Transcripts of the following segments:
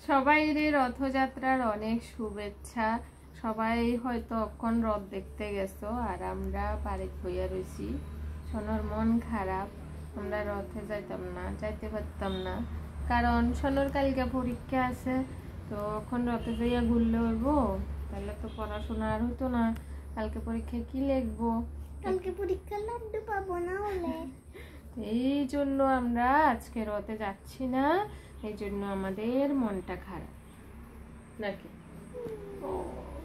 সবাইরই রথযাত্রার অনেক শুভেচ্ছা। সবাই হয়তো এখন রথ দেখতে গেছো, আর আমরা বাড়িতে বইয়া রয়েছি। সোনার মন খারাপ, আমরা রথে যাইতে পারতাম না, কারণ সোনার কালকে পরীক্ষা আছে। তো এখন রথে যাইয়া ঘুরলে হইব, তাহলে তো পড়াশোনা আর হইতো না। কালকে পরীক্ষায় কি লিখবো? কালকে পরীক্ষা লাড্ডু পাবো না হলে। এই জন্য আমরা আজকে রথে যাচ্ছি না, এই জন্য আমাদের মনটা খারাপ নাকি?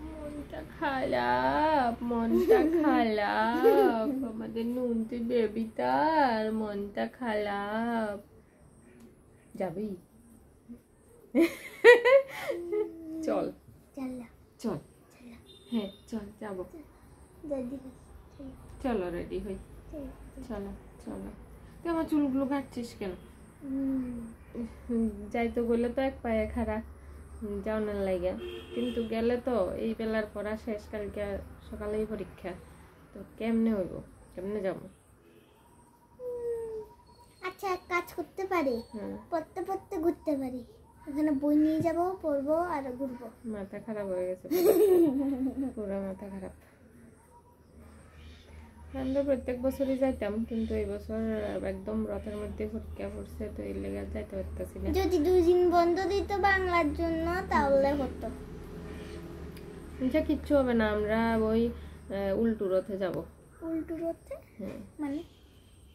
মনটা খারাপ, মনটা খারাপ, আমাদের নুনতি বেবিটার মনটা খারাপ। যাবি? চল চল, হ্যাঁ চল যাবো, চলো রেডি হই, চলো চলো। তুই আমার চুলগুলো কাটছিস কেন? যাইতো বলে তো এক পায়ে খারাপ যাওয়ার লাগে, কিন্তু গেলে তো এই বেলার পড়া শেষ, কালকে সকালেই পরীক্ষা, তো কেমনে হইব, কেমনে যাবো? আচ্ছা এক কাজ করতে পারি, পড়তে পড়তে ঘুরতে পারি, ওখানে বই নিয়ে যাবো, পড়বো আর ঘুরবো। মাথা খারাপ হয়ে গেছে, পুরো মাথা খারাপ। আমরা প্রত্যেক বছরই যাইতাম, কিন্তু এই বছর একদম রথের মধ্যে পরীক্ষা পড়ছে, তো এই লেগে যাইতে পারতেছি না। যদি 2 দিন বন্ধ দিত বাংলার জন্য তাহলে হতো। আচ্ছা কিচ্ছু হবে না, আমরা ওই উল্টু রথে যাব। উল্টু রথে? হ্যাঁ,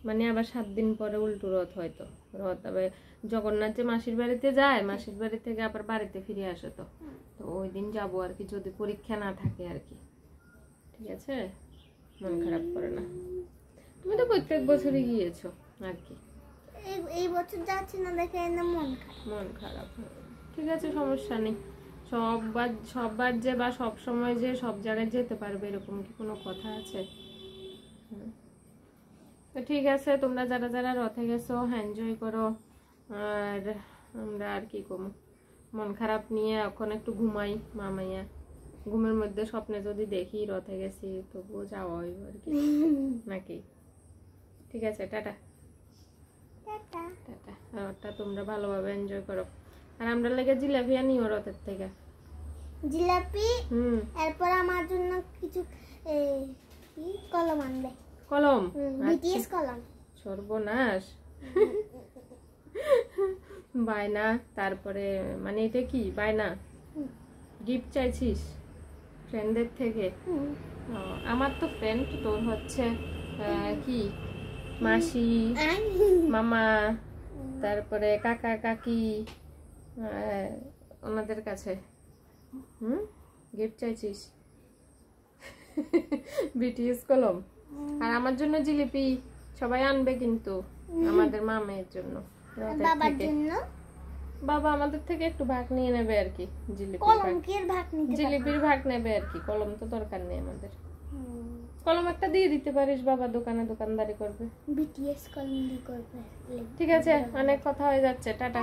মানে আবার 7 দিন পরে উল্টু রথ হয়তো। রথ আবার জগন্নাথ যে মাসির বাড়িতে যায়, মাসির বাড়ি থেকে আবার বাড়িতে ফিরে আসে, তো ওই দিন যাবো আর কি, যদি পরীক্ষা না থাকে আর কি। ঠিক আছে, মন খারাপ করে না। তুমি তো প্রত্যেক বছরই গিয়েছো আর কি, এই বছর যাচ্ছি না দেখে না মন খারাপ। ঠিক আছে, সমস্যা নেই। সববার যে বা সব সময় যে সব জায়গায় যেতে পারবে এরকম কি কোনো কথা আছে? তো ঠিক আছে, তোমরা যারা যারা রথে গেছো এনজয় করো, আর আমরা আর কি করবো, মন খারাপ নিয়ে এখন একটু ঘুমাই মামাইয়া। ঘুমের মধ্যে স্বপ্নে যদি দেখি রথে গেছি, তবুও যাওয়া হইব আর কি, নাকি? ঠিক আছে, টাটা টাটা টাটা। রথটা তোমরা ভালোভাবে এনজয় করো, আর আমরা লেগে জিলাপি আনিও রথের থেকে। জিলাপি, এরপর আমার জন্য কিছু কলম আনবে। কলম? বিটিএস কলম। সর্বনাশ। বায়না, তারপরে মানে এটা কি বায়না? গিফট চাইছিস ফ্রেন্ডদের থেকে? আমার তো ফ্রেন্ড, তোর হচ্ছে কি মাসি, মামা, তারপরে কাকা কাকি, ওনাদের কাছে গিফট চাইছিস। বিটিএস কলম আর আমার জন্য জিলিপি সবাই আনবে, কিন্তু আমাদের মামের জন্য, বাবার জন্য। বাবা আমাদের থেকে একটু ভাগ নিয়ে নেবে আর কি, জিলিপির ভাগ নেবে আর কি। কলম তো দরকার নেই আমাদের, কলম একটা দিয়ে দিতে পারিস, বাবা দোকানে দোকানদারি করবে, বিটিএস কলম দিয়ে করবে। ঠিক আছে, অনেক কথা হয়ে যাচ্ছে, টাটা।